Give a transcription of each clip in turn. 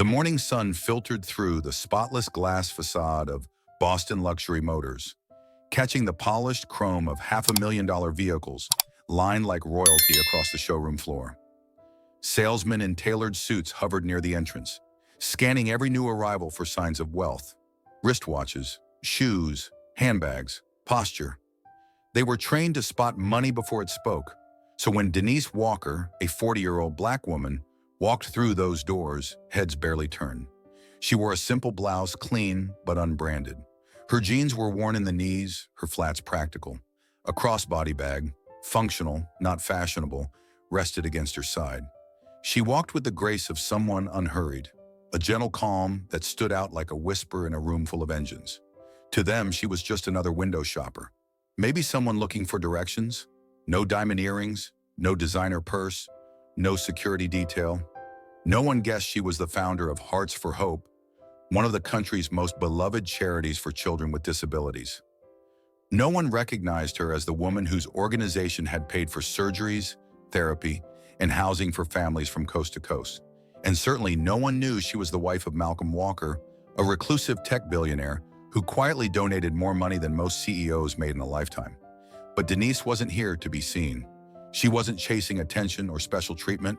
The morning sun filtered through the spotless glass facade of Boston Luxury Motors, catching the polished chrome of $500,000 vehicles lined like royalty across the showroom floor. Salesmen in tailored suits hovered near the entrance, scanning every new arrival for signs of wealth. Wristwatches, shoes, handbags, posture. They were trained to spot money before it spoke. So when Denise Walker, a 40-year-old black woman, walked through those doors, heads barely turned. She wore a simple blouse, clean but unbranded. Her jeans were worn in the knees, her flats practical. A crossbody bag, functional, not fashionable, rested against her side. She walked with the grace of someone unhurried, a gentle calm that stood out like a whisper in a room full of engines. To them, she was just another window shopper. Maybe someone looking for directions. No diamond earrings, no designer purse, no security detail. No one guessed she was the founder of Hearts for Hope, one of the country's most beloved charities for children with disabilities. No one recognized her as the woman whose organization had paid for surgeries, therapy, and housing for families from coast to coast. And certainly no one knew she was the wife of Malcolm Walker, a reclusive tech billionaire who quietly donated more money than most CEOs made in a lifetime. But Denise wasn't here to be seen. She wasn't chasing attention or special treatment.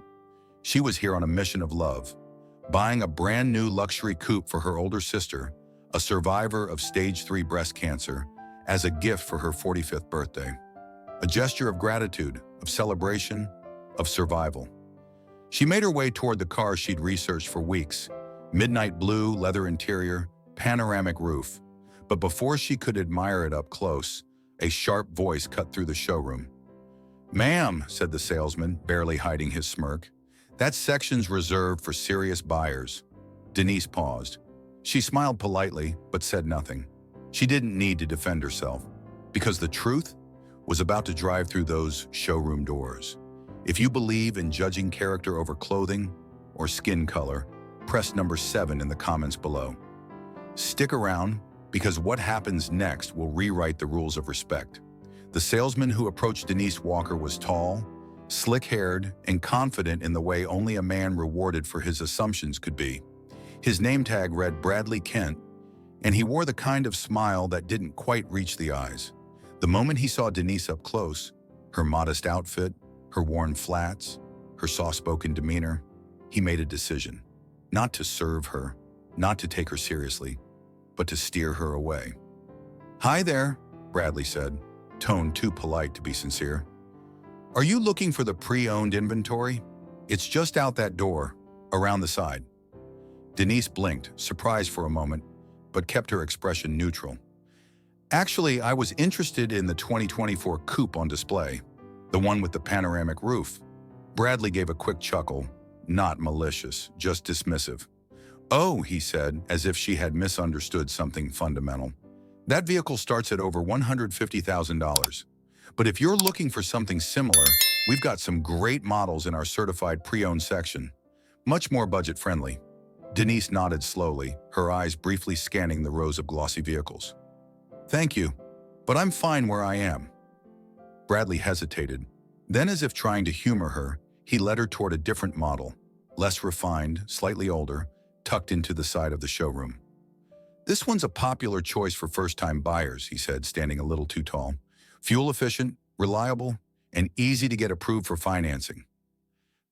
She was here on a mission of love, buying a brand new luxury coupe for her older sister, a survivor of stage 3 breast cancer, as a gift for her 45th birthday. A gesture of gratitude, of celebration, of survival. She made her way toward the car she'd researched for weeks. Midnight blue, leather interior, panoramic roof. But before she could admire it up close, a sharp voice cut through the showroom. "Ma'am," said the salesman, barely hiding his smirk, "that section's reserved for serious buyers." Denise paused. She smiled politely, but said nothing. She didn't need to defend herself, because the truth was about to drive through those showroom doors. If you believe in judging character over clothing or skin color, press number 7 in the comments below. Stick around, because what happens next will rewrite the rules of respect. The salesman who approached Denise Walker was tall, slick-haired, and confident in the way only a man rewarded for his assumptions could be. His name tag read Bradley Kent, and he wore the kind of smile that didn't quite reach the eyes. The moment he saw Denise up close, her modest outfit, her worn flats, her soft-spoken demeanor, he made a decision. Not to serve her, not to take her seriously, but to steer her away. "Hi there," Bradley said, tone too polite to be sincere. "Are you looking for the pre-owned inventory? It's just out that door, around the side." Denise blinked, surprised for a moment, but kept her expression neutral. "Actually, I was interested in the 2024 coupe on display, the one with the panoramic roof." Bradley gave a quick chuckle, not malicious, just dismissive. "Oh," he said, as if she had misunderstood something fundamental. "That vehicle starts at over $150,000. But if you're looking for something similar, we've got some great models in our certified pre-owned section. Much more budget-friendly." Denise nodded slowly, her eyes briefly scanning the rows of glossy vehicles. "Thank you, but I'm fine where I am." Bradley hesitated. Then, as if trying to humor her, he led her toward a different model, less refined, slightly older, tucked into the side of the showroom. "This one's a popular choice for first-time buyers," he said, standing a little too tall. "Fuel-efficient, reliable, and easy to get approved for financing."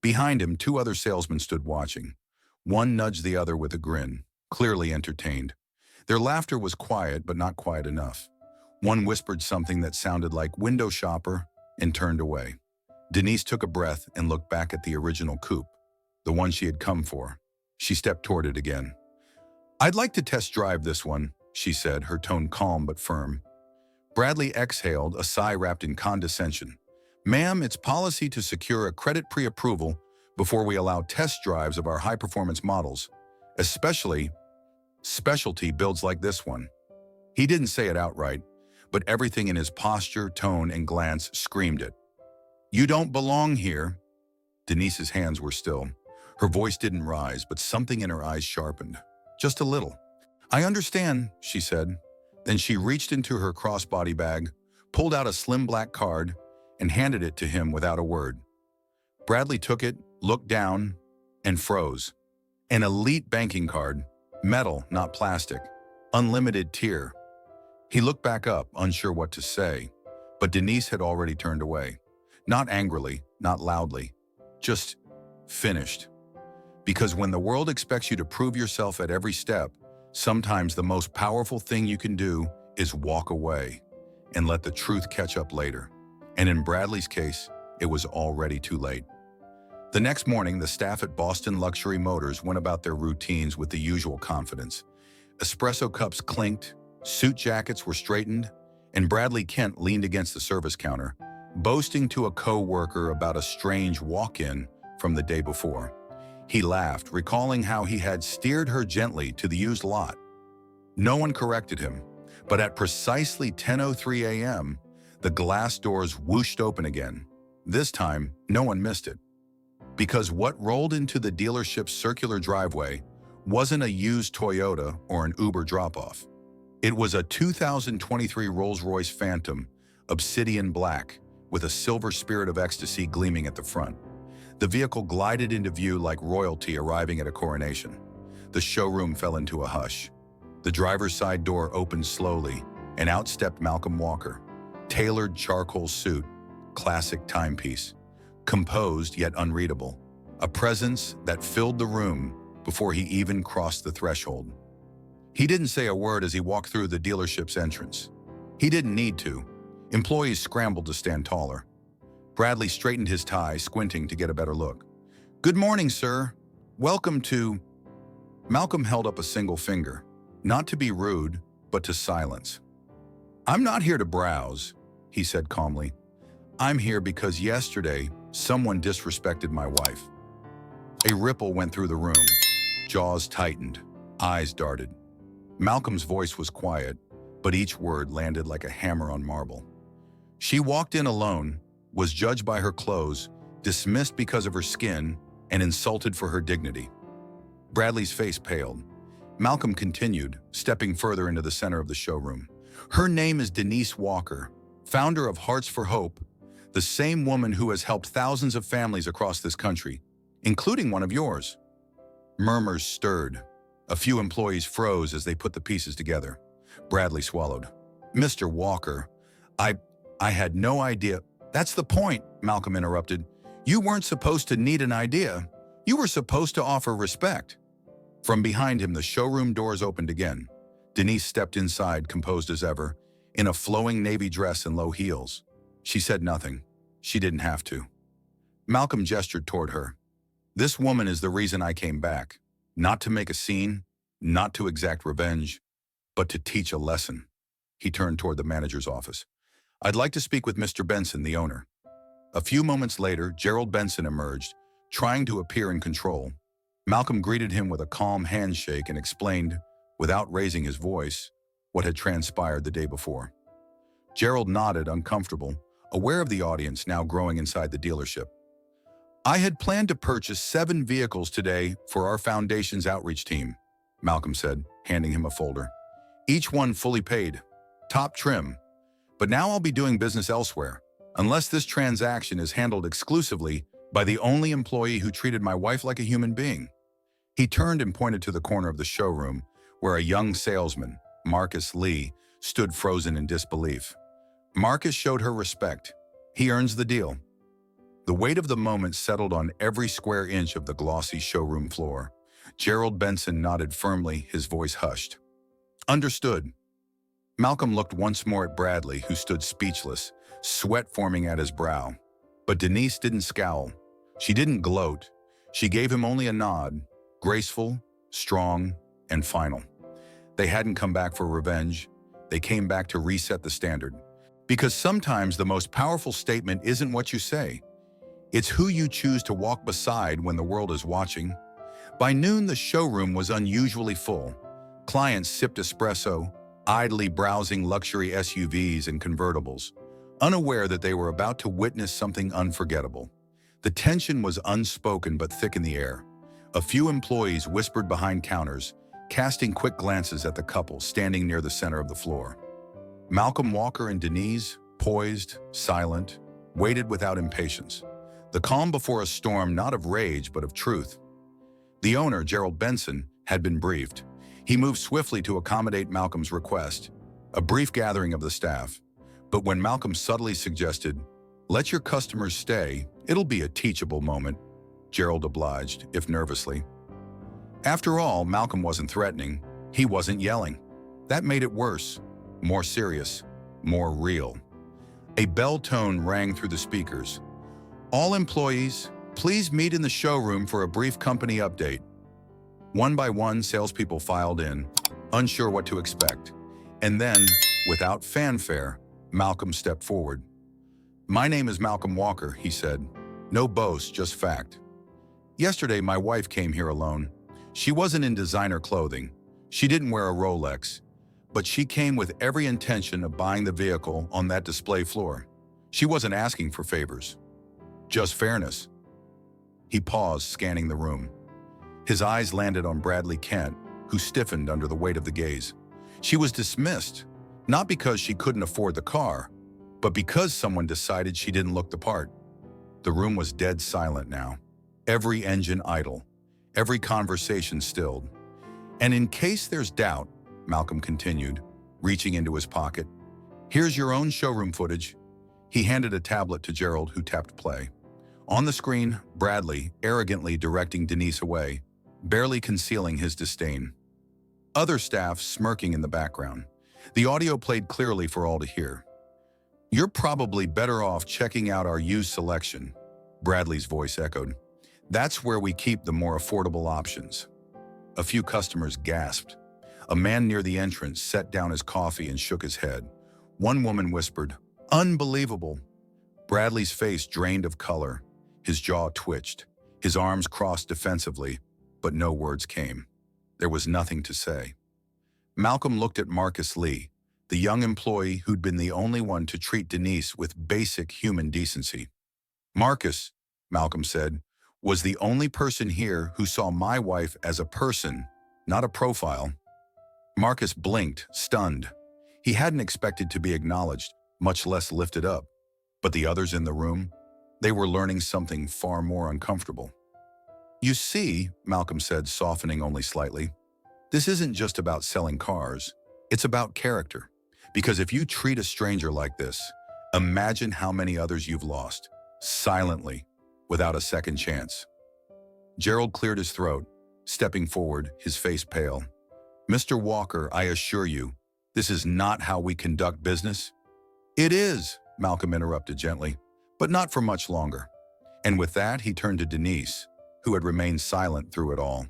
Behind him, 2 other salesmen stood watching. One nudged the other with a grin, clearly entertained. Their laughter was quiet, but not quiet enough. One whispered something that sounded like "window shopper" and turned away. Denise took a breath and looked back at the original coupe, the one she had come for. She stepped toward it again. "I'd like to test drive this one," she said, her tone calm but firm. Bradley exhaled, a sigh wrapped in condescension. "Ma'am, it's policy to secure a credit pre-approval before we allow test drives of our high-performance models, especially specialty builds like this one." He didn't say it outright, but everything in his posture, tone, and glance screamed it. "You don't belong here." Denise's hands were still. Her voice didn't rise, but something in her eyes sharpened. Just a little. "I understand," she said. Then she reached into her crossbody bag, pulled out a slim black card, and handed it to him without a word. Bradley took it, looked down, and froze. An elite banking card, metal, not plastic, unlimited tier. He looked back up, unsure what to say, but Denise had already turned away. Not angrily, not loudly, just finished. Because when the world expects you to prove yourself at every step, sometimes the most powerful thing you can do is walk away and let the truth catch up later. And in Bradley's case, it was already too late. The next morning, the staff at Boston Luxury Motors went about their routines with the usual confidence. Espresso cups clinked, suit jackets were straightened, and Bradley Kent leaned against the service counter, boasting to a co-worker about a strange walk-in from the day before. He laughed, recalling how he had steered her gently to the used lot. No one corrected him, but at precisely 10:03 a.m., the glass doors whooshed open again. This time, no one missed it. Because what rolled into the dealership's circular driveway wasn't a used Toyota or an Uber drop-off. It was a 2023 Rolls Royce Phantom, obsidian black, with a silver spirit of ecstasy gleaming at the front. The vehicle glided into view like royalty arriving at a coronation. The showroom fell into a hush. The driver's side door opened slowly, and out stepped Malcolm Walker. Tailored charcoal suit, classic timepiece. Composed yet unreadable. A presence that filled the room before he even crossed the threshold. He didn't say a word as he walked through the dealership's entrance. He didn't need to. Employees scrambled to stand taller. Bradley straightened his tie, squinting to get a better look. "Good morning, sir. Welcome to..." Malcolm held up a single finger, not to be rude, but to silence. "I'm not here to browse," he said calmly. "I'm here because yesterday, someone disrespected my wife." A ripple went through the room. Jaws tightened. Eyes darted. Malcolm's voice was quiet, but each word landed like a hammer on marble. She walked in alone, was judged by her clothes, dismissed because of her skin, and insulted for her dignity. Bradley's face paled. Malcolm continued, stepping further into the center of the showroom. "Her name is Denise Walker, founder of Hearts for Hope, the same woman who has helped thousands of families across this country, including one of yours." Murmurs stirred. A few employees froze as they put the pieces together. Bradley swallowed. "Mr. Walker, I had no idea." "That's the point," Malcolm interrupted. "You weren't supposed to need an idea. You were supposed to offer respect." From behind him, the showroom doors opened again. Denise stepped inside, composed as ever, in a flowing navy dress and low heels. She said nothing. She didn't have to. Malcolm gestured toward her. "This woman is the reason I came back. Not to make a scene, not to exact revenge, but to teach a lesson." He turned toward the manager's office. "I'd like to speak with Mr. Benson, the owner." A few moments later, Gerald Benson emerged, trying to appear in control. Malcolm greeted him with a calm handshake and explained, without raising his voice, what had transpired the day before. Gerald nodded, uncomfortable, aware of the audience now growing inside the dealership. "I had planned to purchase 7 vehicles today for our foundation's outreach team," Malcolm said, handing him a folder. "Each one fully paid, top trim. But now I'll be doing business elsewhere, unless this transaction is handled exclusively by the only employee who treated my wife like a human being." He turned and pointed to the corner of the showroom, where a young salesman, Marcus Lee, stood frozen in disbelief. Marcus showed her respect. He earns the deal. The weight of the moment settled on every square inch of the glossy showroom floor. Gerald Benson nodded firmly, his voice hushed. "Understood." Malcolm looked once more at Bradley, who stood speechless, sweat forming at his brow. But Denise didn't scowl. She didn't gloat. She gave him only a nod, graceful, strong, and final. They hadn't come back for revenge. They came back to reset the standard. Because sometimes the most powerful statement isn't what you say. It's who you choose to walk beside when the world is watching. By noon, the showroom was unusually full. Clients sipped espresso, idly browsing luxury SUVs and convertibles, unaware that they were about to witness something unforgettable. The tension was unspoken but thick in the air. A few employees whispered behind counters, casting quick glances at the couple standing near the center of the floor. Malcolm Walker and Denise, poised, silent, waited without impatience. The calm before a storm not of rage but of truth. The owner, Gerald Benson, had been briefed. He moved swiftly to accommodate Malcolm's request, a brief gathering of the staff. But when Malcolm subtly suggested, "Let your customers stay, it'll be a teachable moment," Gerald obliged, if nervously. After all, Malcolm wasn't threatening. He wasn't yelling. That made it worse, more serious, more real. A bell tone rang through the speakers. "All employees, please meet in the showroom for a brief company update." One by one, salespeople filed in, unsure what to expect. And then, without fanfare, Malcolm stepped forward. "My name is Malcolm Walker," he said. "No boast, just fact. Yesterday, my wife came here alone. She wasn't in designer clothing. She didn't wear a Rolex. But she came with every intention of buying the vehicle on that display floor. She wasn't asking for favors. Just fairness." He paused, scanning the room. His eyes landed on Bradley Kent, who stiffened under the weight of the gaze. She was dismissed, not because she couldn't afford the car, but because someone decided she didn't look the part. The room was dead silent now. Every engine idle, every conversation stilled. "And in case there's doubt," Malcolm continued, reaching into his pocket, "here's your own showroom footage." He handed a tablet to Gerald, who tapped play. On the screen, Bradley arrogantly directing Denise away, barely concealing his disdain. Other staff smirking in the background. The audio played clearly for all to hear. "You're probably better off checking out our used selection," Bradley's voice echoed. "That's where we keep the more affordable options." A few customers gasped. A man near the entrance set down his coffee and shook his head. One woman whispered, "Unbelievable." Bradley's face drained of color. His jaw twitched. His arms crossed defensively, but no words came. There was nothing to say. Malcolm looked at Marcus Lee, the young employee who'd been the only one to treat Denise with basic human decency. "Marcus," Malcolm said, "was the only person here who saw my wife as a person, not a profile." Marcus blinked, stunned. He hadn't expected to be acknowledged, much less lifted up. But the others in the room, they were learning something far more uncomfortable. "You see," Malcolm said, softening only slightly, "this isn't just about selling cars. It's about character. Because if you treat a stranger like this, imagine how many others you've lost, silently, without a second chance." Gerald cleared his throat, stepping forward, his face pale. "Mr. Walker, I assure you, this is not how we conduct business." "It is," Malcolm interrupted gently, "but not for much longer." And with that, he turned to Denise, who had remained silent through it all,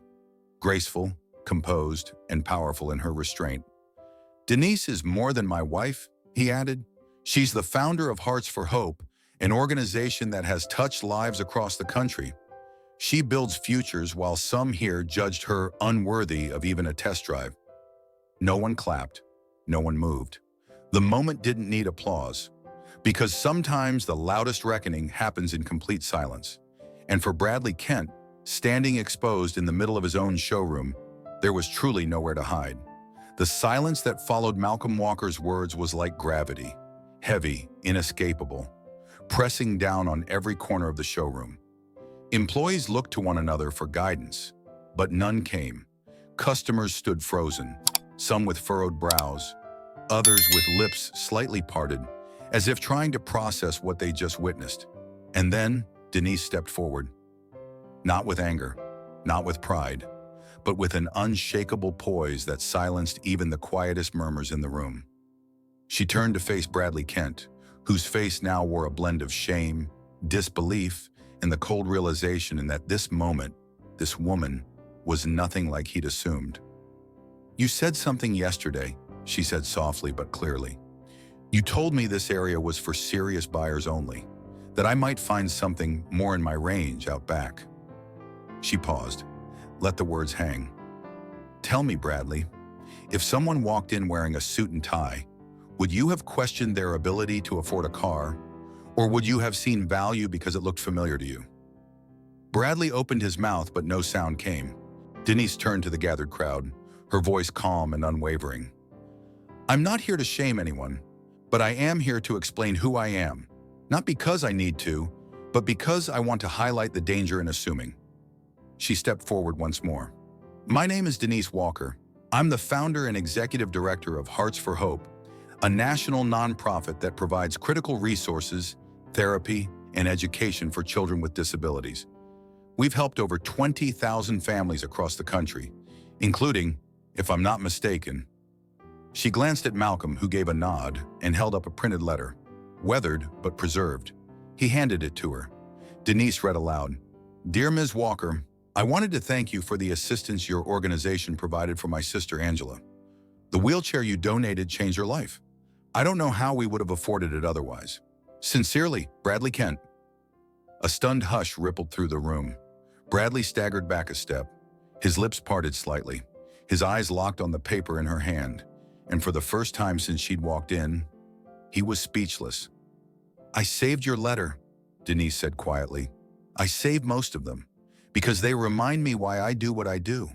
graceful, composed, and powerful in her restraint. "Denise is more than my wife," he added. "She's the founder of Hearts for Hope, an organization that has touched lives across the country. She builds futures while some here judged her unworthy of even a test drive." No one clapped. No one moved. The moment didn't need applause, because sometimes the loudest reckoning happens in complete silence. And for Bradley Kent, standing exposed in the middle of his own showroom, there was truly nowhere to hide. The silence that followed Malcolm Walker's words was like gravity, heavy, inescapable, pressing down on every corner of the showroom. Employees looked to one another for guidance, but none came. Customers stood frozen, some with furrowed brows, others with lips slightly parted, as if trying to process what they just witnessed. And then Denise stepped forward. Not with anger, not with pride, but with an unshakable poise that silenced even the quietest murmurs in the room. She turned to face Bradley Kent, whose face now wore a blend of shame, disbelief, and the cold realization that this moment, this woman, was nothing like he'd assumed. "You said something yesterday," she said softly but clearly. "You told me this area was for serious buyers only, that I might find something more in my range out back." She paused, let the words hang. "Tell me, Bradley, if someone walked in wearing a suit and tie, would you have questioned their ability to afford a car? Or would you have seen value because it looked familiar to you?" Bradley opened his mouth, but no sound came. Denise turned to the gathered crowd, her voice calm and unwavering. "I'm not here to shame anyone, but I am here to explain who I am, not because I need to, but because I want to highlight the danger in assuming." She stepped forward once more. My name is Denise Walker. I'm the founder and executive director of Hearts for Hope, a national nonprofit that provides critical resources, therapy, and education for children with disabilities. We've helped over 20,000 families across the country, including, if I'm not mistaken. She glanced at Malcolm, who gave a nod and held up a printed letter, weathered but preserved. He handed it to her. Denise read aloud, Dear Ms. Walker, I wanted to thank you for the assistance your organization provided for my sister Angela. The wheelchair you donated changed her life. I don't know how we would have afforded it otherwise. Sincerely, Bradley Kent. A stunned hush rippled through the room. Bradley staggered back a step. His lips parted slightly. His eyes locked on the paper in her hand. And for the first time since she'd walked in, he was speechless. I saved your letter, Denise said quietly. I saved most of them, because they remind me why I do what I do.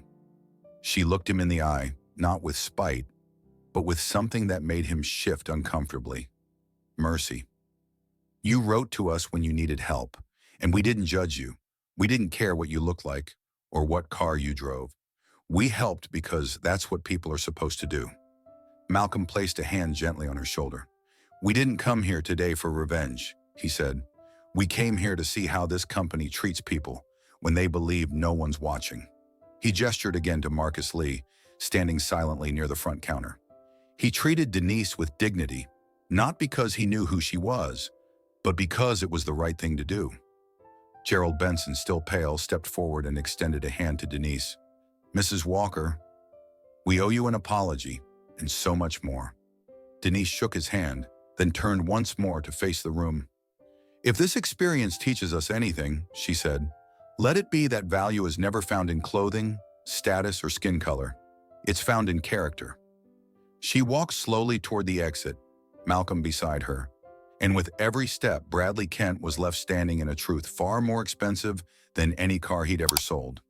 She looked him in the eye, not with spite, but with something that made him shift uncomfortably. Mercy. You wrote to us when you needed help, and we didn't judge you. We didn't care what you looked like or what car you drove. We helped because that's what people are supposed to do. Malcolm placed a hand gently on her shoulder. We didn't come here today for revenge, he said. We came here to see how this company treats people when they believe no one's watching. He gestured again to Marcus Lee, standing silently near the front counter. He treated Denise with dignity, not because he knew who she was, but because it was the right thing to do. Gerald Benson, still pale, stepped forward and extended a hand to Denise. Mrs. Walker, we owe you an apology, and so much more. Denise shook his hand, then turned once more to face the room. If this experience teaches us anything, she said, let it be that value is never found in clothing, status, or skin color. It's found in character. She walked slowly toward the exit, Malcolm beside her. And with every step, Bradley Kent was left standing in a truth far more expensive than any car he'd ever sold.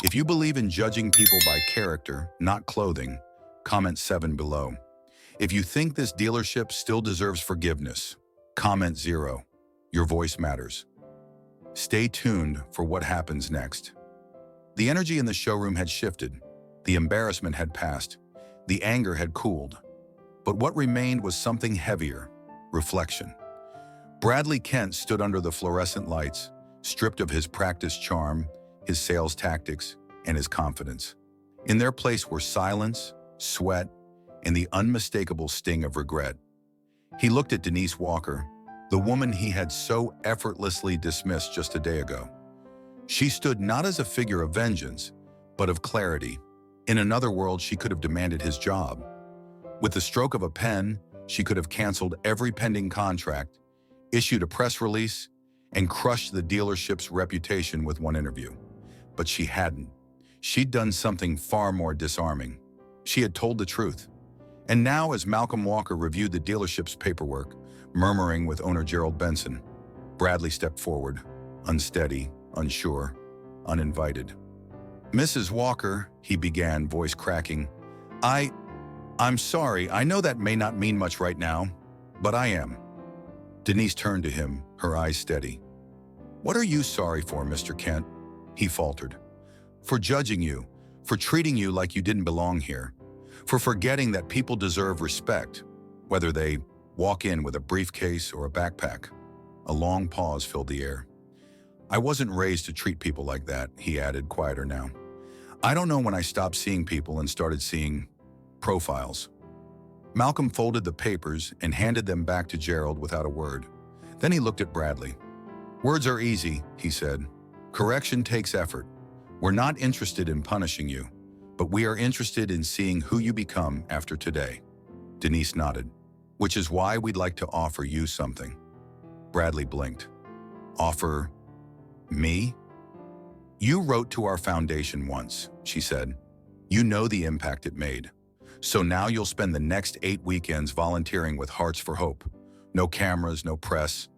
If you believe in judging people by character, not clothing, comment 7 below. If you think this dealership still deserves forgiveness, comment 0. Your voice matters. Stay tuned for what happens next. The energy in the showroom had shifted. The embarrassment had passed. The anger had cooled. But what remained was something heavier, reflection. Bradley Kent stood under the fluorescent lights, stripped of his practiced charm, his sales tactics, and his confidence. In their place were silence, sweat, and the unmistakable sting of regret. He looked at Denise Walker, the woman he had so effortlessly dismissed just a day ago. She stood not as a figure of vengeance, but of clarity. In another world, she could have demanded his job. With the stroke of a pen, she could have canceled every pending contract, issued a press release, and crushed the dealership's reputation with one interview. But she hadn't. She'd done something far more disarming. She had told the truth. And now, as Malcolm Walker reviewed the dealership's paperwork, murmuring with owner Gerald Benson, Bradley stepped forward, unsteady, unsure, uninvited. Mrs. Walker, he began, voice cracking, I'm sorry, I know that may not mean much right now, but I am. Denise turned to him, her eyes steady. What are you sorry for, Mr. Kent? He faltered. For judging you, for treating you like you didn't belong here, for forgetting that people deserve respect, whether they walk in with a briefcase or a backpack. A long pause filled the air. I wasn't raised to treat people like that, he added, quieter now. I don't know when I stopped seeing people and started seeing profiles. Malcolm folded the papers and handed them back to Gerald without a word. Then he looked at Bradley. Words are easy, he said. Correction takes effort. We're not interested in punishing you, but we are interested in seeing who you become after today. Denise nodded. Which is why we'd like to offer you something. Bradley blinked. Offer me? You wrote to our foundation once, she said. You know the impact it made. So now you'll spend the next 8 weekends volunteering with Hearts for Hope. No cameras, no press.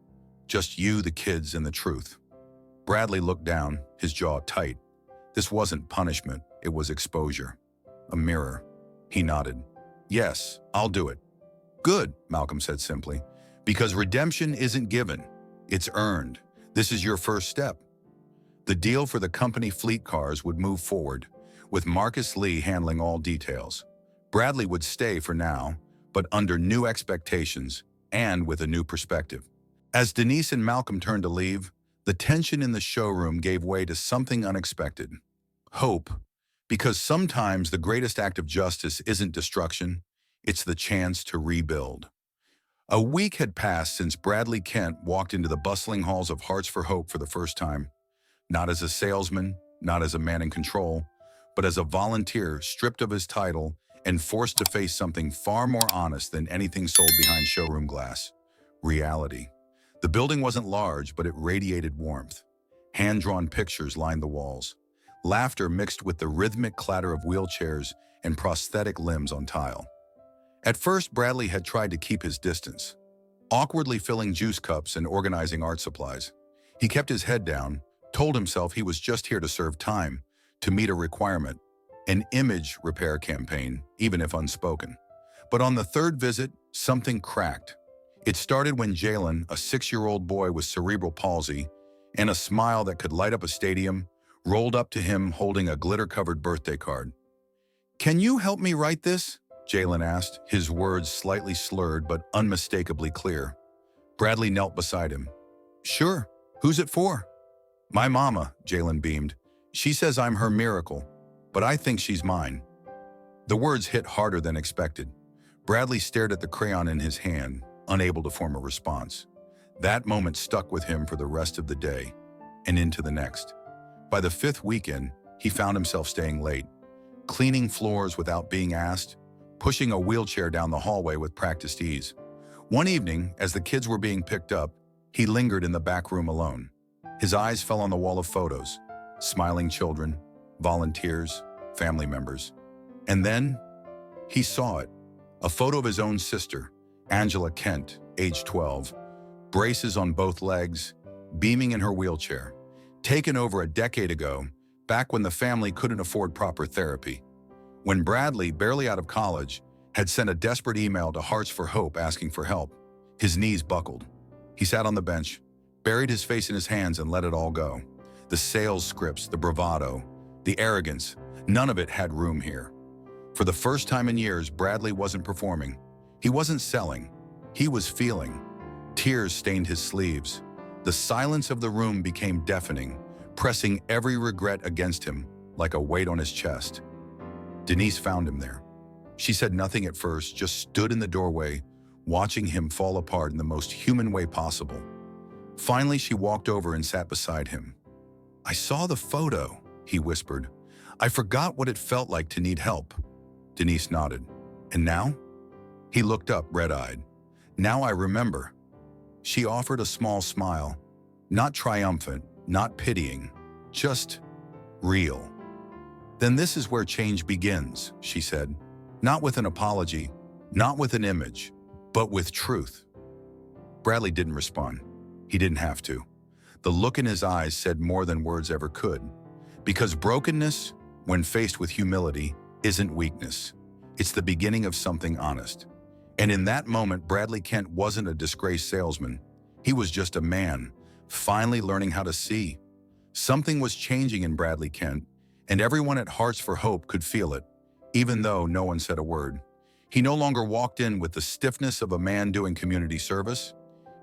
Just you, the kids, and the truth. Bradley looked down, his jaw tight. This wasn't punishment, it was exposure. A mirror. He nodded. Yes, I'll do it. Good, Malcolm said simply. Because redemption isn't given, it's earned. This is your first step. The deal for the company fleet cars would move forward, with Marcus Lee handling all details. Bradley would stay for now, but under new expectations and with a new perspective. As Denise and Malcolm turned to leave, the tension in the showroom gave way to something unexpected. Hope, because sometimes the greatest act of justice isn't destruction, it's the chance to rebuild. A week had passed since Bradley Kent walked into the bustling halls of Hearts for Hope for the first time, not as a salesman, not as a man in control, but as a volunteer stripped of his title and forced to face something far more honest than anything sold behind showroom glass: reality. The building wasn't large, but it radiated warmth. Hand-drawn pictures lined the walls. Laughter mixed with the rhythmic clatter of wheelchairs and prosthetic limbs on tile. At first, Bradley had tried to keep his distance, awkwardly filling juice cups and organizing art supplies. He kept his head down, told himself he was just here to serve time, to meet a requirement, an image repair campaign, even if unspoken. But on the third visit, something cracked. It started when Jalen, a 6-year-old boy with cerebral palsy and a smile that could light up a stadium, rolled up to him holding a glitter-covered birthday card. "Can you help me write this?" Jalen asked, his words slightly slurred but unmistakably clear. Bradley knelt beside him. "Sure. Who's it for?" "My mama," Jalen beamed. "She says I'm her miracle, but I think she's mine." The words hit harder than expected. Bradley stared at the crayon in his hand, unable to form a response. That moment stuck with him for the rest of the day and into the next. By the 5th weekend, he found himself staying late, cleaning floors without being asked, pushing a wheelchair down the hallway with practiced ease. One evening, as the kids were being picked up, he lingered in the back room alone. His eyes fell on the wall of photos: smiling children, volunteers, family members. And then he saw it. A photo of his own sister, Angela Kent, age 12, braces on both legs, beaming in her wheelchair, taken over a decade ago, back when the family couldn't afford proper therapy. When Bradley, barely out of college, had sent a desperate email to Hearts for Hope asking for help, his knees buckled. He sat on the bench, buried his face in his hands and let it all go. The sales scripts, the bravado, the arrogance, none of it had room here. For the first time in years, Bradley wasn't performing. He wasn't selling. He was feeling. Tears stained his sleeves. The silence of the room became deafening, pressing every regret against him like a weight on his chest. Denise found him there. She said nothing at first, just stood in the doorway, watching him fall apart in the most human way possible. Finally, she walked over and sat beside him. "I saw the photo," he whispered. "I forgot what it felt like to need help." Denise nodded. "And now?" He looked up, red-eyed. "Now I remember." She offered a small smile, not triumphant, not pitying, just real. "Then this is where change begins," she said. "Not with an apology, not with an image, but with truth." Bradley didn't respond. He didn't have to. The look in his eyes said more than words ever could. Because brokenness, when faced with humility, isn't weakness. It's the beginning of something honest. And in that moment, Bradley Kent wasn't a disgraced salesman. He was just a man, finally learning how to see. Something was changing in Bradley Kent, and everyone at Hearts for Hope could feel it, even though no one said a word. He no longer walked in with the stiffness of a man doing community service.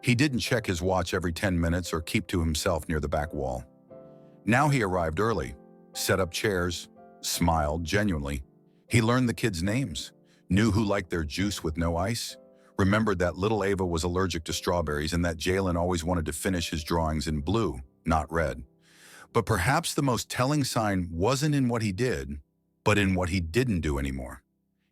He didn't check his watch every 10 minutes or keep to himself near the back wall. Now he arrived early, set up chairs, smiled genuinely. He learned the kids' names, knew who liked their juice with no ice, remembered that little Ava was allergic to strawberries and that Jalen always wanted to finish his drawings in blue, not red. But perhaps the most telling sign wasn't in what he did, but in what he didn't do anymore.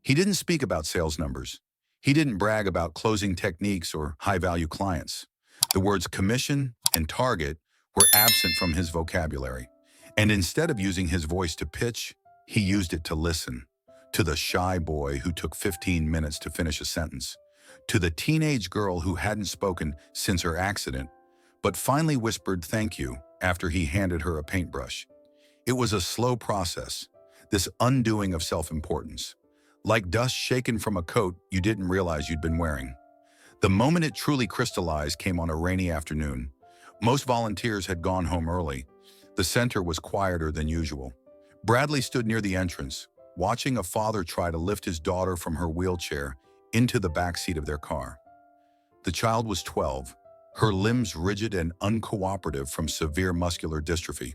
He didn't speak about sales numbers. He didn't brag about closing techniques or high-value clients. The words commission and target were absent from his vocabulary. And instead of using his voice to pitch, he used it to listen. To the shy boy who took 15 minutes to finish a sentence. To the teenage girl who hadn't spoken since her accident, but finally whispered thank you after he handed her a paintbrush. It was a slow process, this undoing of self-importance. Like dust shaken from a coat you didn't realize you'd been wearing. The moment it truly crystallized came on a rainy afternoon. Most volunteers had gone home early. The center was quieter than usual. Bradley stood near the entrance, watching a father try to lift his daughter from her wheelchair into the back seat of their car. The child was 12, her limbs rigid and uncooperative from severe muscular dystrophy.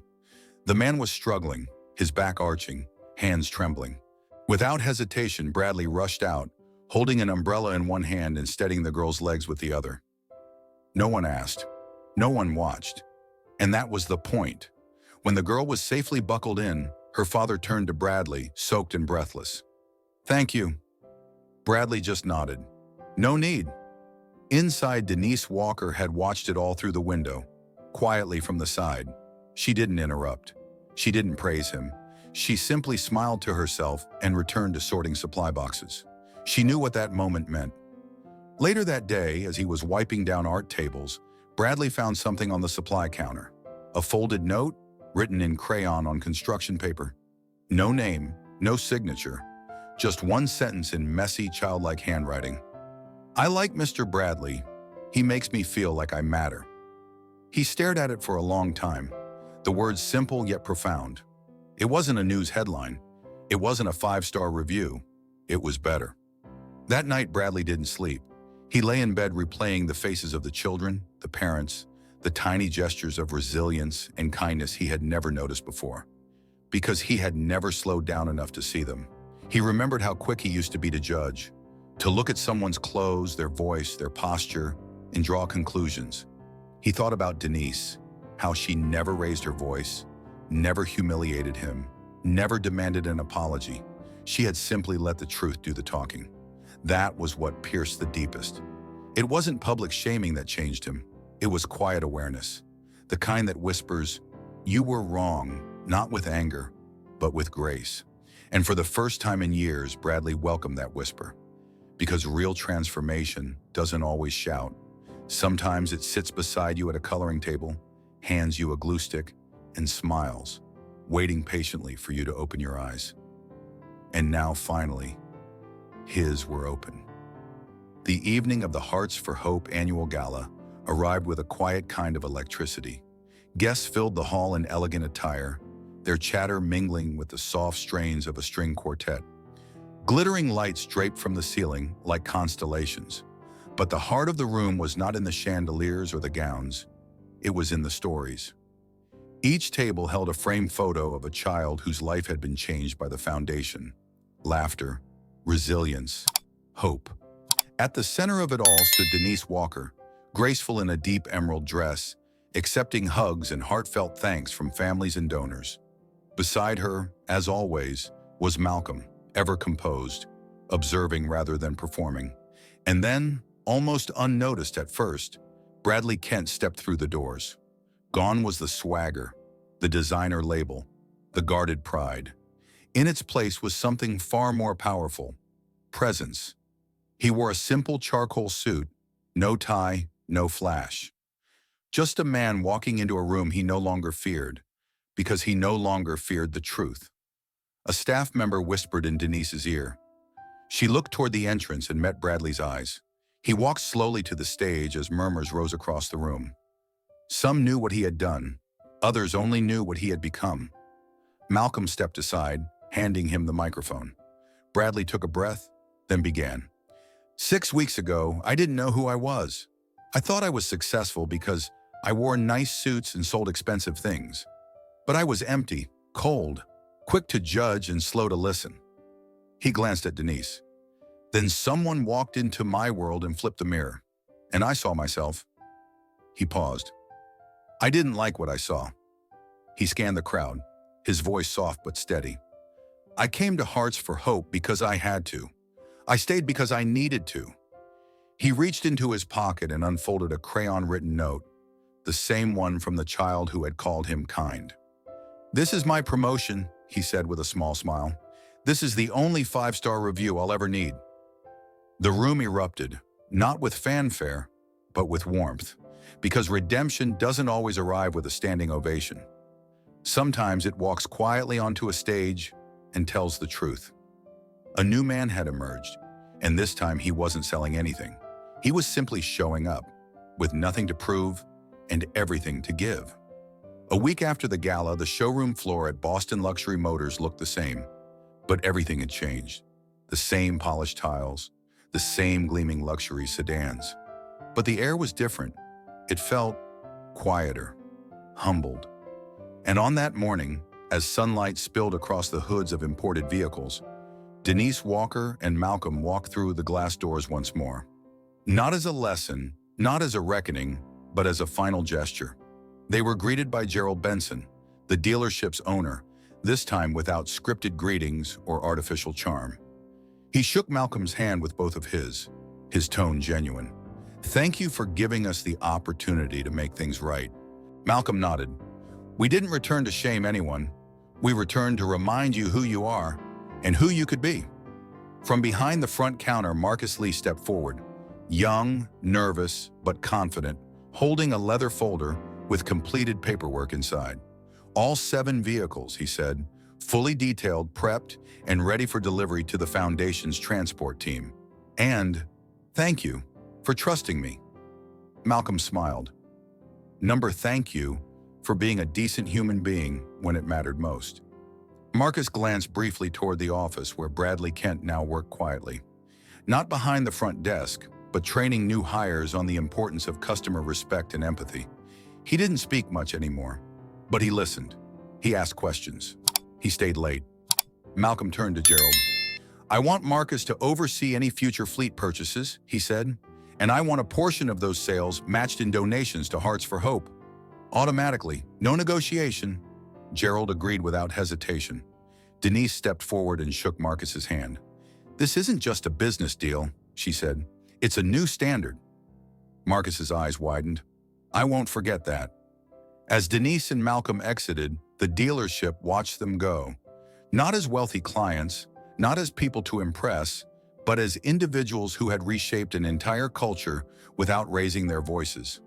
The man was struggling, his back arching, hands trembling. Without hesitation, Bradley rushed out, holding an umbrella in one hand and steadying the girl's legs with the other. No one asked. No one watched. And that was the point. When the girl was safely buckled in, her father turned to Bradley, soaked and breathless. "Thank you." Bradley just nodded. "No need." Inside, Denise Walker had watched it all through the window, quietly from the side. She didn't interrupt. She didn't praise him. She simply smiled to herself and returned to sorting supply boxes. She knew what that moment meant. Later that day, as he was wiping down art tables, Bradley found something on the supply counter. A folded note, written in crayon on construction paper. No name, no signature, just one sentence in messy, childlike handwriting. "I like Mr. Bradley. He makes me feel like I matter." He stared at it for a long time, the words simple yet profound. It wasn't a news headline. It wasn't a 5-star review. It was better. That night, Bradley didn't sleep. He lay in bed replaying the faces of the children, the parents, the tiny gestures of resilience and kindness he had never noticed before. Because he had never slowed down enough to see them. He remembered how quick he used to be to judge, to look at someone's clothes, their voice, their posture, and draw conclusions. He thought about Denise, how she never raised her voice, never humiliated him, never demanded an apology. She had simply let the truth do the talking. That was what pierced the deepest. It wasn't public shaming that changed him. It was quiet awareness, the kind that whispers, "You were wrong," not with anger, but with grace. And for the first time in years, Bradley welcomed that whisper. Because real transformation doesn't always shout. Sometimes it sits beside you at a coloring table, hands you a glue stick, and smiles, waiting patiently for you to open your eyes. And now, finally, his were open. The evening of the Hearts for Hope annual gala arrived with a quiet kind of electricity. Guests filled the hall in elegant attire, their chatter mingling with the soft strains of a string quartet. Glittering lights draped from the ceiling like constellations. But the heart of the room was not in the chandeliers or the gowns. It was in the stories. Each table held a framed photo of a child whose life had been changed by the foundation. Laughter, resilience, hope. At the center of it all stood Denise Walker, graceful in a deep emerald dress, accepting hugs and heartfelt thanks from families and donors. Beside her, as always, was Malcolm, ever composed, observing rather than performing. And then, almost unnoticed at first, Bradley Kent stepped through the doors. Gone was the swagger, the designer label, the guarded pride. In its place was something far more powerful: presence. He wore a simple charcoal suit, no tie, no flash. Just a man walking into a room he no longer feared, because he no longer feared the truth. A staff member whispered in Denise's ear. She looked toward the entrance and met Bradley's eyes. He walked slowly to the stage as murmurs rose across the room. Some knew what he had done. Others only knew what he had become. Malcolm stepped aside, handing him the microphone. Bradley took a breath, then began. 6 weeks ago, I didn't know who I was. I thought I was successful because I wore nice suits and sold expensive things. But I was empty, cold, quick to judge and slow to listen. He glanced at Denise. Then someone walked into my world and flipped the mirror, and I saw myself. He paused. I didn't like what I saw. He scanned the crowd, his voice soft but steady. I came to Hearts for Hope because I had to. I stayed because I needed to. He reached into his pocket and unfolded a crayon-written note, the same one from the child who had called him kind. This is my promotion, he said with a small smile. This is the only 5-star review I'll ever need. The room erupted, not with fanfare, but with warmth, because redemption doesn't always arrive with a standing ovation. Sometimes it walks quietly onto a stage and tells the truth. A new man had emerged, and this time he wasn't selling anything. He was simply showing up, with nothing to prove and everything to give. A week after the gala, the showroom floor at Boston Luxury Motors looked the same, but everything had changed. The same polished tiles, the same gleaming luxury sedans. But the air was different. It felt quieter, humbled. And on that morning, as sunlight spilled across the hoods of imported vehicles, Denise Walker and Malcolm walked through the glass doors once more. Not as a lesson, not as a reckoning, but as a final gesture. They were greeted by Gerald Benson, the dealership's owner, this time without scripted greetings or artificial charm. He shook Malcolm's hand with both of his tone genuine. "Thank you for giving us the opportunity to make things right." Malcolm nodded. "We didn't return to shame anyone. We returned to remind you who you are and who you could be." From behind the front counter, Marcus Lee stepped forward, young, nervous, but confident, holding a leather folder with completed paperwork inside. "All 7 vehicles," he said, "fully detailed, prepped, and ready for delivery to the Foundation's transport team. And thank you for trusting me." Malcolm smiled. "Number thank you for being a decent human being when it mattered most." Marcus glanced briefly toward the office where Bradley Kent now worked quietly. Not behind the front desk, but training new hires on the importance of customer respect and empathy. He didn't speak much anymore, but he listened. He asked questions. He stayed late. Malcolm turned to Gerald. "I want Marcus to oversee any future fleet purchases," he said, "and I want a portion of those sales matched in donations to Hearts for Hope. Automatically, no negotiation." Gerald agreed without hesitation. Denise stepped forward and shook Marcus's hand. "This isn't just a business deal," she said. "It's a new standard." Marcus's eyes widened. "I won't forget that." As Denise and Malcolm exited, the dealership watched them go. Not as wealthy clients, not as people to impress, but as individuals who had reshaped an entire culture without raising their voices.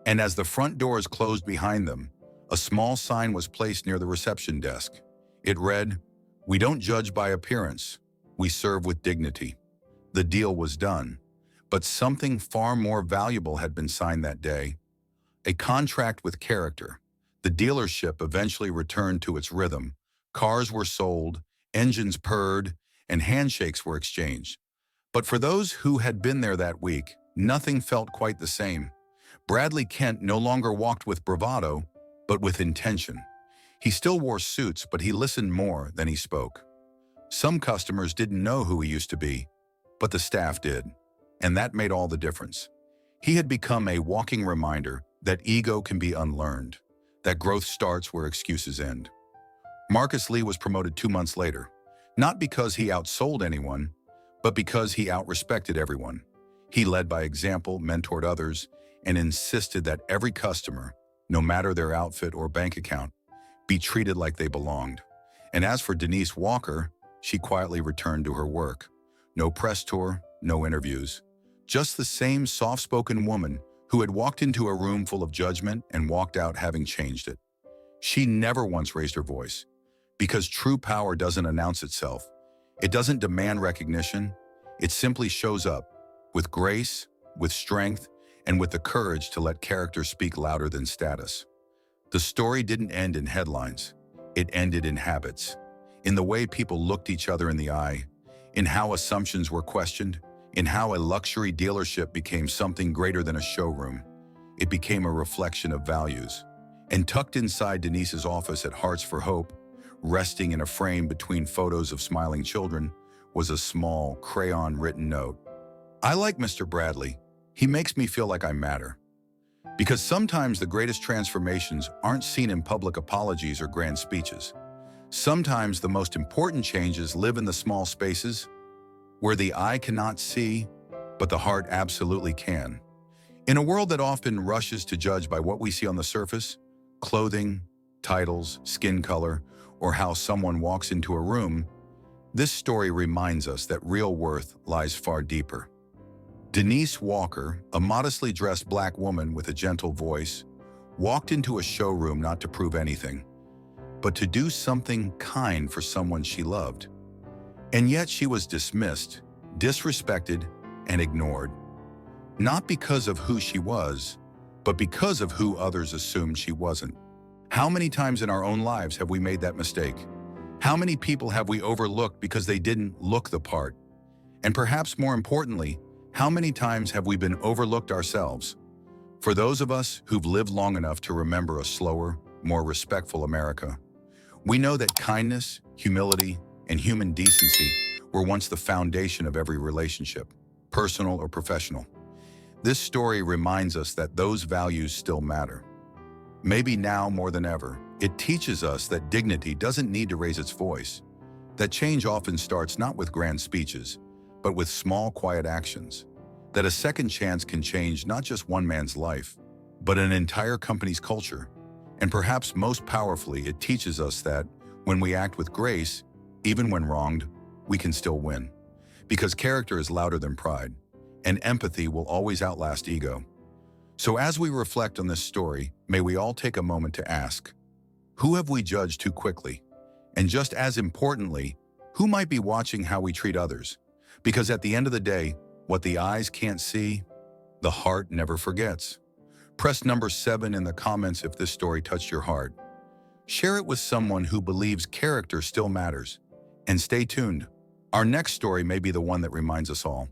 And as the front doors closed behind them, a small sign was placed near the reception desk. It read, "We don't judge by appearance, we serve with dignity." The deal was done, but something far more valuable had been signed that day. A contract with character. The dealership eventually returned to its rhythm. Cars were sold, engines purred, and handshakes were exchanged. But for those who had been there that week, nothing felt quite the same. Bradley Kent no longer walked with bravado, but with intention. He still wore suits, but he listened more than he spoke. Some customers didn't know who he used to be, but the staff did, and that made all the difference. He had become a walking reminder that ego can be unlearned, that growth starts where excuses end. Marcus Lee was promoted 2 months later, not because he outsold anyone, but because he outrespected everyone. He led by example, mentored others, and insisted that every customer, no matter their outfit or bank account, be treated like they belonged. And as for Denise Walker, she quietly returned to her work. No press tour, no interviews. Just the same soft-spoken woman who had walked into a room full of judgment and walked out having changed it. She never once raised her voice, because true power doesn't announce itself. It doesn't demand recognition. It simply shows up with grace, with strength, and with the courage to let character speak louder than status. The story didn't end in headlines. It ended in habits, in the way people looked each other in the eye, in how assumptions were questioned, in how a luxury dealership became something greater than a showroom. It became a reflection of values. And tucked inside Denise's office at Hearts for Hope, resting in a frame between photos of smiling children, was a small, crayon-written note. "I like Mr. Bradley. He makes me feel like I matter." Because sometimes the greatest transformations aren't seen in public apologies or grand speeches. Sometimes the most important changes live in the small spaces where the eye cannot see, but the heart absolutely can. In a world that often rushes to judge by what we see on the surface, clothing, titles, skin color, or how someone walks into a room, this story reminds us that real worth lies far deeper. Denise Walker, a modestly dressed black woman with a gentle voice, walked into a showroom not to prove anything, but to do something kind for someone she loved. And yet she was dismissed, disrespected, and ignored. Not because of who she was, but because of who others assumed she wasn't. How many times in our own lives have we made that mistake? How many people have we overlooked because they didn't look the part? And perhaps more importantly, how many times have we been overlooked ourselves? For those of us who've lived long enough to remember a slower, more respectful America, we know that kindness, humility, and human decency were once the foundation of every relationship, personal or professional. This story reminds us that those values still matter. Maybe now more than ever, it teaches us that dignity doesn't need to raise its voice, that change often starts not with grand speeches, but with small, quiet actions, that a second chance can change not just one man's life, but an entire company's culture. And perhaps most powerfully, it teaches us that when we act with grace, even when wronged, we can still win. Because character is louder than pride, and empathy will always outlast ego. So as we reflect on this story, may we all take a moment to ask, who have we judged too quickly? And just as importantly, who might be watching how we treat others? Because at the end of the day, what the eyes can't see, the heart never forgets. Press number 7 in the comments if this story touched your heart. Share it with someone who believes character still matters. And stay tuned. Our next story may be the one that reminds us all